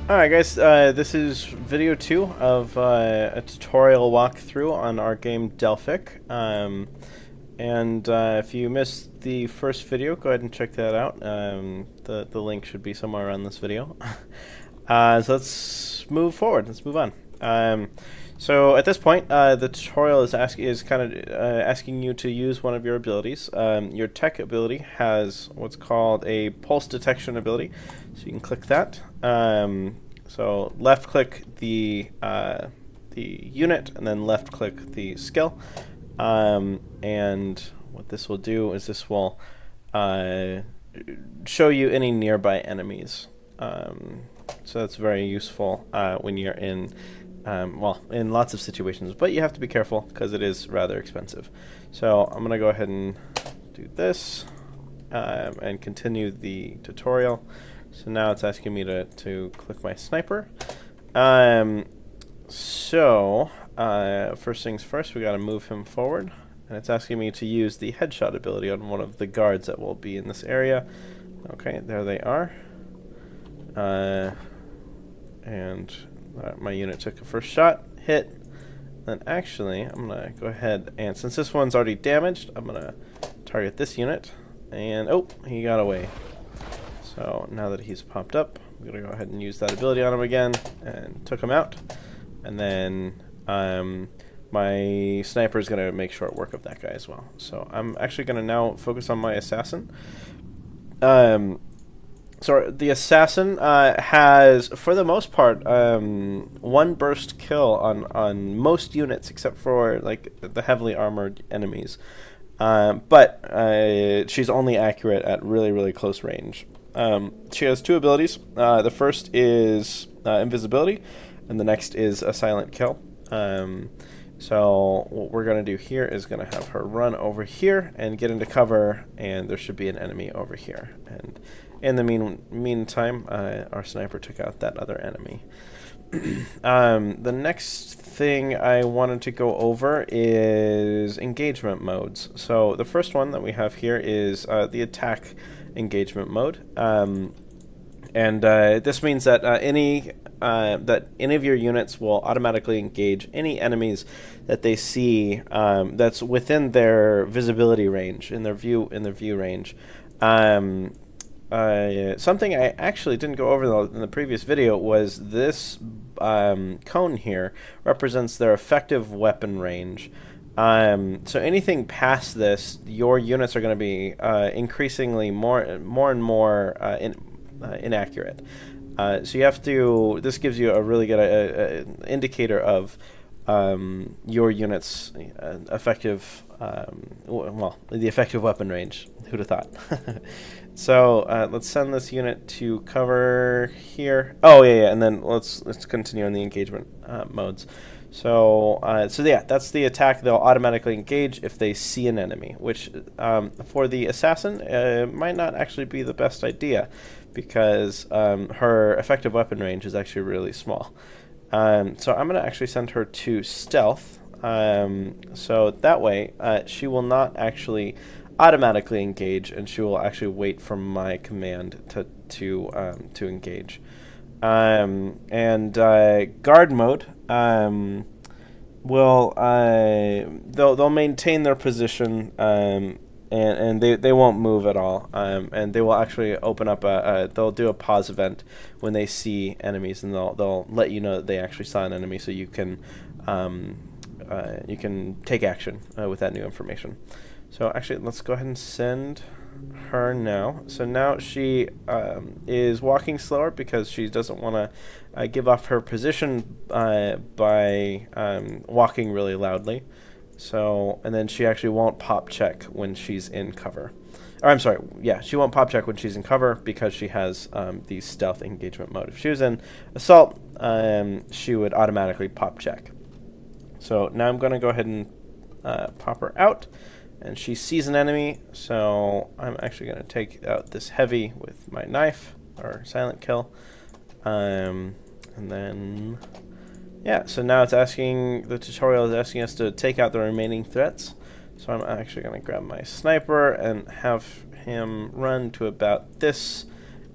Alright guys, this is video 2 of a tutorial walkthrough on our game Delphic. If you missed the first video, go ahead and check that out. The link should be somewhere around this video. So let's move forward, let's move on. So at this point, the tutorial is asking you to use one of your abilities. Your tech ability has what's called a pulse detection ability, so you can click that. So left click the unit, and then left click the skill. And what this will do is this will show you any nearby enemies. So that's very useful when you're in in lots of situations, but you have to be careful because it is rather expensive. So I'm going to go ahead and do this and continue the tutorial. So now it's asking me to click my sniper. First things first, we got to move him forward, and it's asking me to use the headshot ability on one of the guards that will be in this area. Okay, there they are. My unit took a first shot, hit. Then actually, I'm going to go ahead and, since this one's already damaged, I'm going to target this unit. And, oh, he got away. So now that he's popped up, I'm going to go ahead and use that ability on him again, and took him out. And then my sniper is going to make short work of that guy as well. So I'm actually going to now focus on my assassin. So the assassin has, for the most part, one burst kill on most units except for like the heavily armored enemies. But she's only accurate at really close range. She has two abilities. The first is invisibility, and the next is a silent kill. So what we're going to do here is going to have her run over here and get into cover, and there should be an enemy over here. And in the meantime, our sniper took out that other enemy. The next thing I wanted to go over is engagement modes. So the first one that we have here is the attack engagement mode. This means that any of your units will automatically engage any enemies that they see that's within their visibility range, in their view range. Something I actually didn't go over in the previous video was this cone here represents their effective weapon range. So anything past this, your units are going to be increasingly more and more inaccurate. So you have to. This gives you a really good indicator of your unit's effective, the effective weapon range. Who'd have thought? So let's send this unit to cover here. Oh yeah, and then let's continue on the engagement modes. So yeah, that's the attack. They'll automatically engage if they see an enemy, which for the assassin might not actually be the best idea, because her effective weapon range is actually really small. So I'm going to actually send her to stealth, so that way she will not actually automatically engage, and she will actually wait for my command to engage. Guard mode they'll maintain their position, and they won't move at all, and they will actually open up they'll do a pause event when they see enemies, and they'll let you know that they actually saw an enemy, so you can take action with that new information. So actually, let's go ahead and send her now. So now she is walking slower because she doesn't want to give off her position by walking really loudly. So, and then she actually won't pop check when she's in cover. Or I'm sorry, yeah, she won't pop check when she's in cover because she has the stealth engagement mode. If she was in assault, she would automatically pop check. So now I'm going to go ahead and pop her out. And she sees an enemy, so I'm actually going to take out this heavy with my knife, or silent kill. And then, yeah, so now the tutorial is asking us to take out the remaining threats. So I'm actually going to grab my sniper and have him run to about this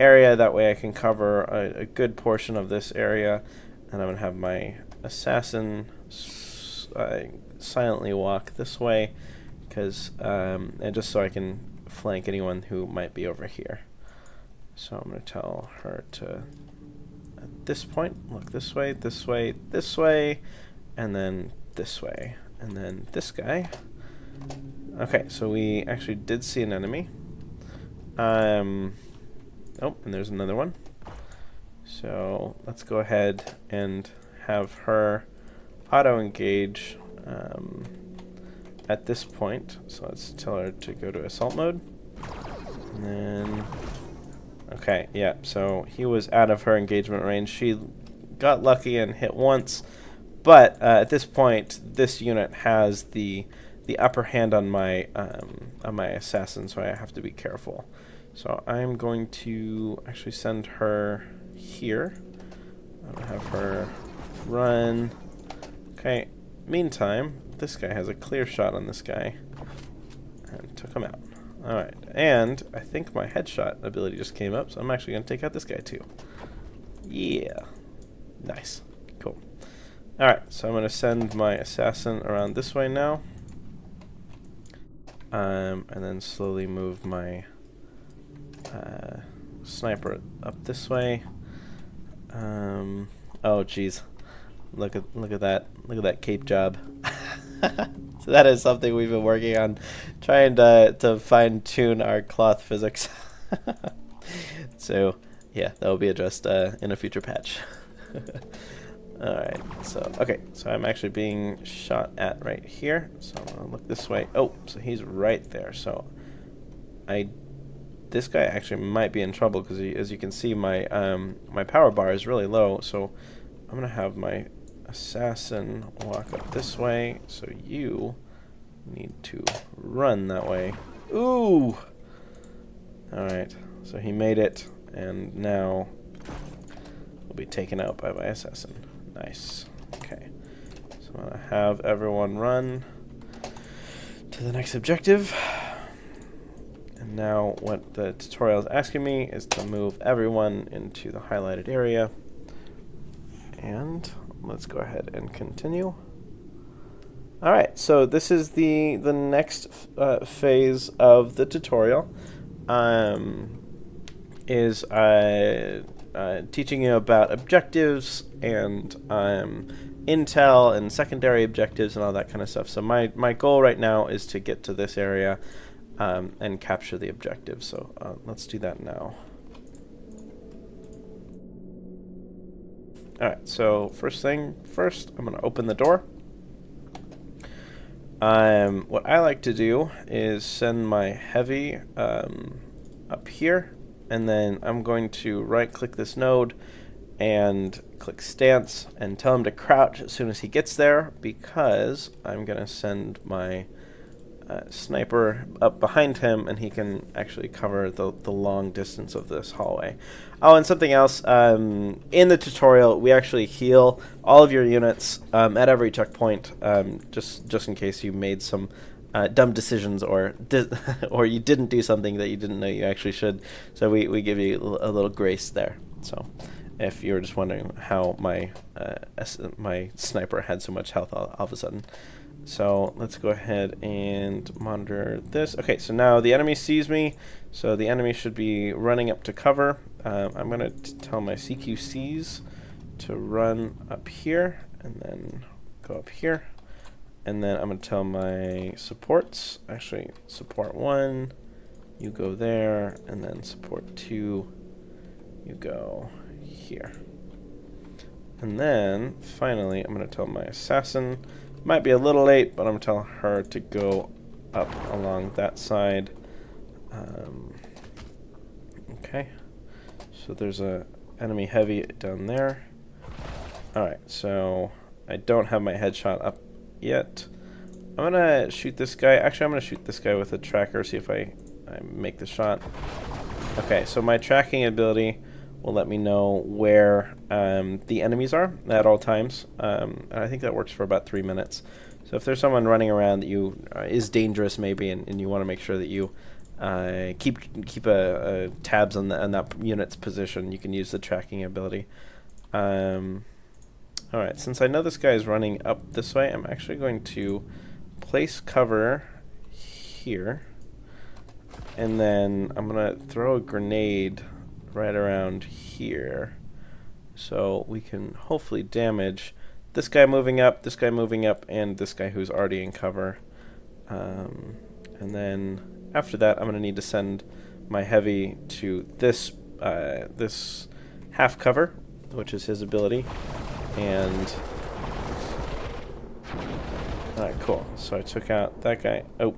area. That way I can cover a good portion of this area. And I'm going to have my assassin silently walk this way, because and just so I can flank anyone who might be over here. So I'm going to tell her to, at this point, look this way, this way, this way, and then this way, and then this guy. Okay, so we actually did see an enemy. Oh, and there's another one. So let's go ahead and have her auto-engage at this point. So let's tell her to go to assault mode. And then, okay, yeah, so he was out of her engagement range. She got lucky and hit once, but at this point, this unit has the upper hand on my assassin, so I have to be careful. So I'm going to actually send her here. I'll have her run. Okay, meantime, this guy has a clear shot on this guy and took him out. Alright, and I think my headshot ability just came up, so I'm actually going to take out this guy too. Yeah, nice, cool. Alright, so I'm going to send my assassin around this way now, and then slowly move my sniper up this way. Oh geez, look at that cape job. So that is something we've been working on, trying to fine tune our cloth physics. So yeah, that will be addressed in a future patch. Alright, so okay, so I'm actually being shot at right here, so I'm gonna look this way. Oh, so he's right there. So this guy actually might be in trouble, because as you can see, my my power bar is really low. So I'm gonna have my assassin walk up this way, so you need to run that way. Ooh! Alright, so he made it, and now will be taken out by my assassin. Nice. Okay, so I'm gonna have everyone run to the next objective. And now what the tutorial is asking me is to move everyone into the highlighted area. And let's go ahead and continue. Alright, so this is the next phase of the tutorial. Is teaching you about objectives and intel and secondary objectives and all that kind of stuff. So my goal right now is to get to this area and capture the objective. So let's do that now. Alright, so first thing first, I'm going to open the door. What I like to do is send my heavy up here, and then I'm going to right click this node and click stance and tell him to crouch as soon as he gets there, because I'm going to send my sniper up behind him, and he can actually cover the long distance of this hallway. Oh, and something else, in the tutorial we actually heal all of your units at every checkpoint, just in case you made some dumb decisions or or you didn't do something that you didn't know you actually should. So we give you a little grace there. So if you were just wondering how my my sniper had so much health all of a sudden. So let's go ahead and monitor this. Okay, so now the enemy sees me, so the enemy should be running up to cover. I'm going to tell my CQCs to run up here and then go up here. And then I'm going to tell my supports, actually support 1, you go there, and then support 2, you go here. And then finally I'm going to tell my assassin, might be a little late, but I'm going to tell her to go up along that side. Okay, so there's a enemy heavy down there. Alright, so I don't have my headshot up yet. I'm gonna shoot this guy. Actually, I'm gonna shoot this guy with a tracker, see if I make the shot. Okay, so my tracking ability will let me know where the enemies are at all times. And I think that works for about 3 minutes. So if there's someone running around that is dangerous maybe, and you want to make sure that you keep a tabs on that unit's position. You can use the tracking ability. Alright, since I know this guy is running up this way, I'm actually going to place cover here. And then I'm going to throw a grenade right around here. So we can hopefully damage this guy moving up, and this guy who's already in cover. And then after that, I'm going to need to send my heavy to this half cover, which is his ability. And alright, cool. So I took out that guy. Oh,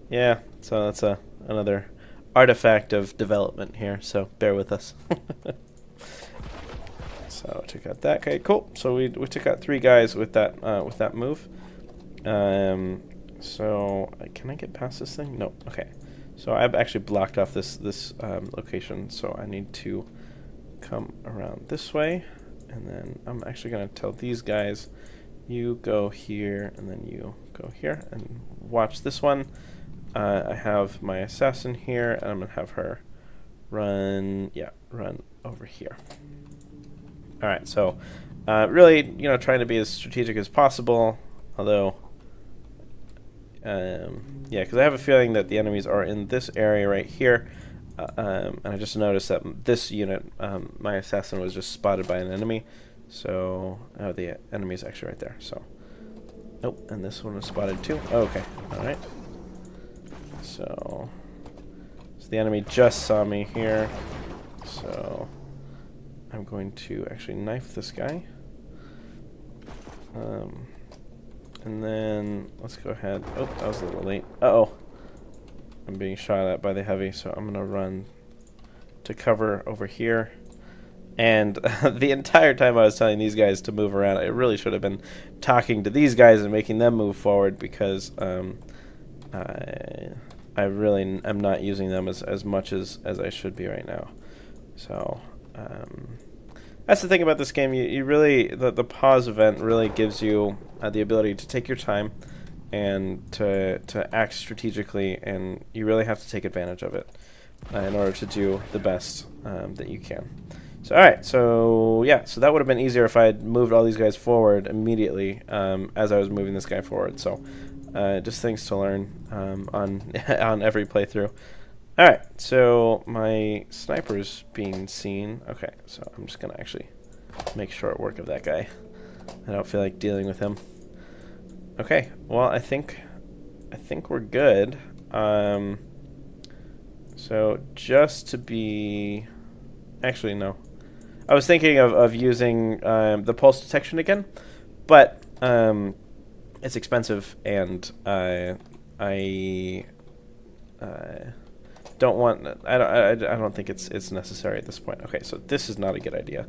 yeah. So that's another artifact of development here. So bear with us. So I took out that guy. Cool. So we took out 3 guys with that move. So can I get past this thing? No. Okay. So I've actually blocked off this location. So I need to come around this way. And then I'm actually going to tell these guys, you go here, and then you go here, and watch this one. I have my assassin here, and I'm going to have her run over here. Alright, so really, trying to be as strategic as possible, although, yeah, because I have a feeling that the enemies are in this area right here. And I just noticed that this unit, my assassin was just spotted by an enemy. So, the enemy's actually right there. So, nope, and this one was spotted too. Oh, okay, alright. So the enemy just saw me here. So, I'm going to actually knife this guy. And then, let's go ahead. Oh, that was a little late. Uh-oh. I'm being shot at by the heavy, so I'm going to run to cover over here. And the entire time I was telling these guys to move around, I really should have been talking to these guys and making them move forward, because I really am not using them as much as I should be right now. So that's the thing about this game. You really, the pause event really gives you the ability to take your time and to act strategically, and you really have to take advantage of it in order to do the best that you can. So alright, so yeah, so that would have been easier if I had moved all these guys forward immediately as I was moving this guy forward. So just things to learn on on every playthrough. Alright, so my sniper's being seen. Okay, so I'm just gonna actually make short work of that guy. I don't feel like dealing with him. Okay, well, I think we're good. So just to be, actually no, I was thinking of using the pulse detection again, but it's expensive, and I don't want. I don't think it's necessary at this point. Okay, so this is not a good idea.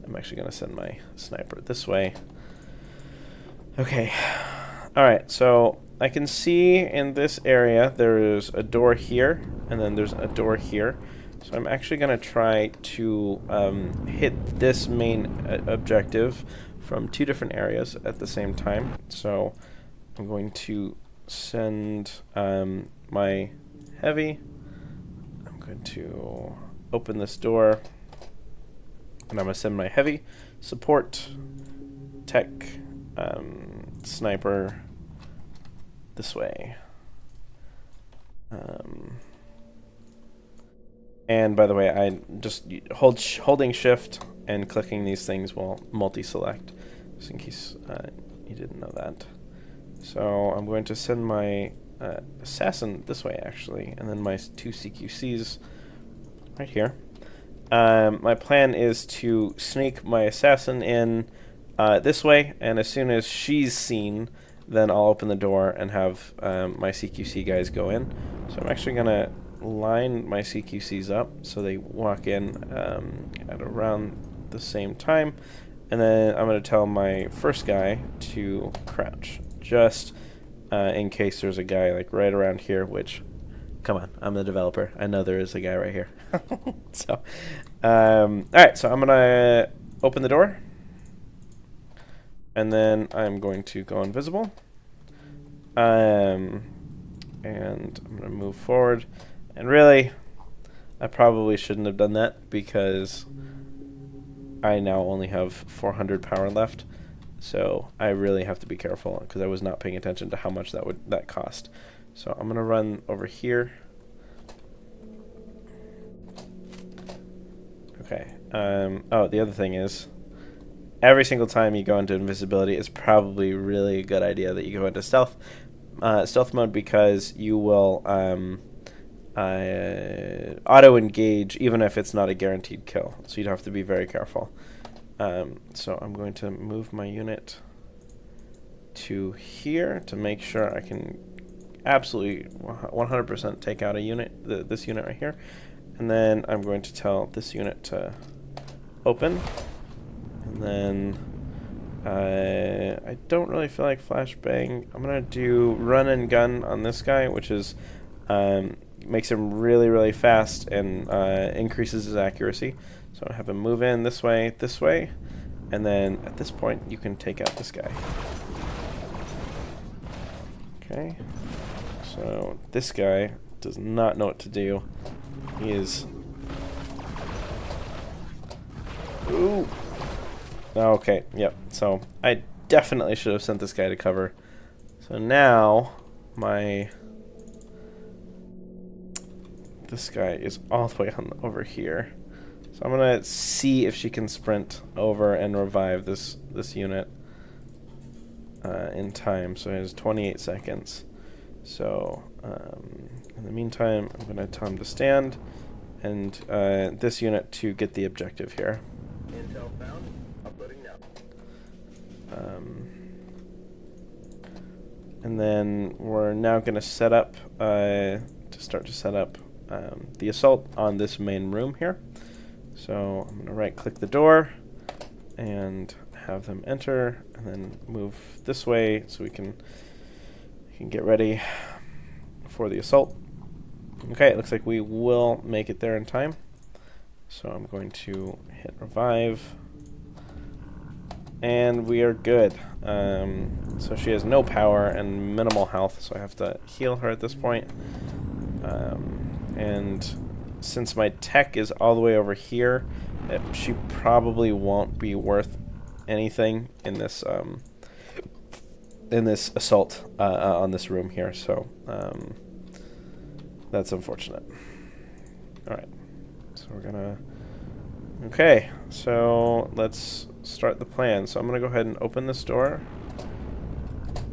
I'm actually gonna send my sniper this way. Okay. Alright, so I can see in this area there's a door here, and then there's a door here. So I'm actually going to try to hit this main objective from 2 different areas at the same time. So I'm going to send my heavy. I'm going to open this door, and I'm going to send my heavy, support, tech, sniper this way. And by the way, I just holding shift and clicking these things will multi-select, just in case you didn't know that. So I'm going to send my assassin this way, actually, and then my 2 CQCs right here. My plan is to sneak my assassin in this way, and as soon as she's seen, then I'll open the door and have my CQC guys go in. So I'm actually going to line my CQCs up so they walk in at around the same time, and then I'm going to tell my first guy to crouch, just in case there's a guy like right around here, which, come on, I'm the developer, I know there is a guy right here. So alright, so I'm going to open the door, and then I'm going to go invisible, and I'm going to move forward. And really, I probably shouldn't have done that because I now only have 400 power left. So I really have to be careful because I was not paying attention to how much that cost. So I'm gonna run over here. Okay. Oh, the other thing is, every single time you go into invisibility, it's probably really a good idea that you go into stealth mode, because you will auto engage even if it's not a guaranteed kill. So you'd have to be very careful. So I'm going to move my unit to here to make sure I can absolutely 100% take out a unit, this unit right here. And then I'm going to tell this unit to open. And then I don't really feel like flashbang. I'm going to do run and gun on this guy, which is makes him really, really fast and increases his accuracy. So I have him move in this way, and then at this point you can take out this guy. Okay, so this guy does not know what to do. He is... Ooh! Okay, yep, so I definitely should have sent this guy to cover. So now, this guy is all the way over here. So I'm gonna see if she can sprint over and revive this unit in time. So it has 28 seconds. So in the meantime, I'm gonna tell him to stand, and this unit to get the objective here. Intel found. Uploading now. And then we're now gonna set up start to set up the assault on this main room here. So I'm going to right click the door and have them enter, and then move this way so we can get ready for the assault. Okay, it looks like we will make it there in time. So I'm going to hit revive, and we are good. So she has no power and minimal health, so I have to heal her at this point. And since my tech is all the way over here, she probably won't be worth anything in this assault on this room here. So that's unfortunate. All right, so we're gonna. Okay, so let's start the plan. So I'm gonna go ahead and open this door,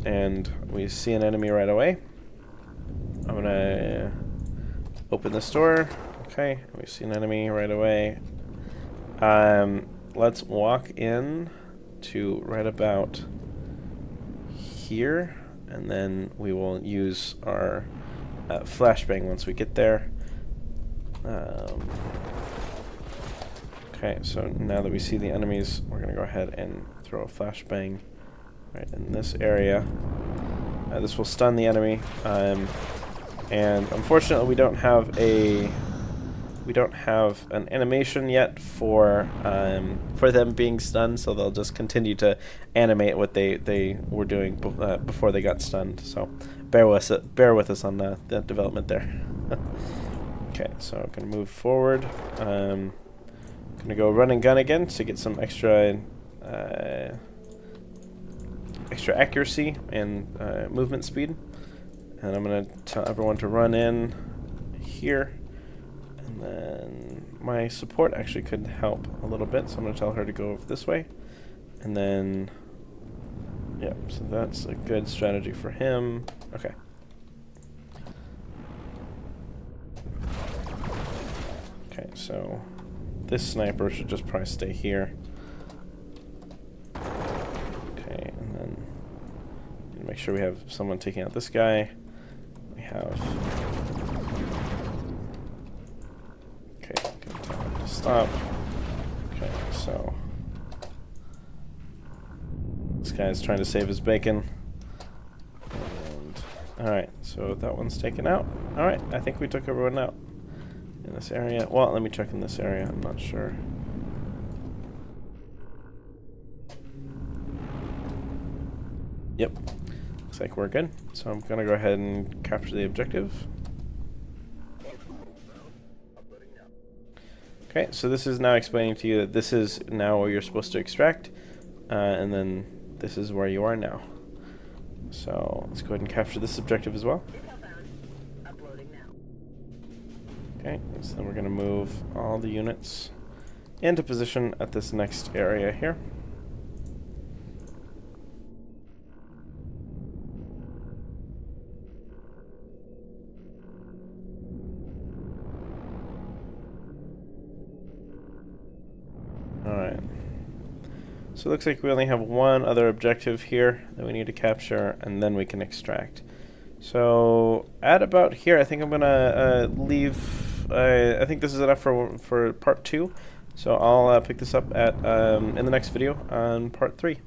and we see an enemy right away. I'm gonna open this door. Okay, we see an enemy right away. Let's walk in to right about here, and then we will use our flashbang once we get there. Okay, so now that we see the enemies, we're going to go ahead and throw a flashbang right in this area. This will stun the enemy. And unfortunately, we don't have an animation yet for them being stunned, so they'll just continue to animate what they were doing before they got stunned. So bear with us on the development there. Okay, so I'm gonna move forward. Gonna go run and gun again to get some extra accuracy and movement speed. And I'm going to tell everyone to run in here. And then my support actually could help a little bit, so I'm going to tell her to go over this way. And then, yeah, so that's a good strategy for him. Okay. Okay, so this sniper should just probably stay here. Okay, and then make sure we have someone taking out this guy. We have... Okay, good time to stop. Okay, so... this guy's trying to save his bacon. And... alright, so that one's taken out. Alright, I think we took everyone out in this area. Well, let me check in this area, I'm not sure. Yep. Looks like we're good. So I'm gonna go ahead and capture the objective. Okay, so this is now explaining to you that this is now where you're supposed to extract, and then this is where you are now. So let's go ahead and capture this objective as well. Intel found. Uploading now. Okay, so then we're going to move all the units into position at this next area here. Alright. So it looks like we only have one other objective here that we need to capture, and then we can extract. So at about here, I think I'm gonna leave. I think this is enough for part 2. So I'll pick this up at in the next video on part 3.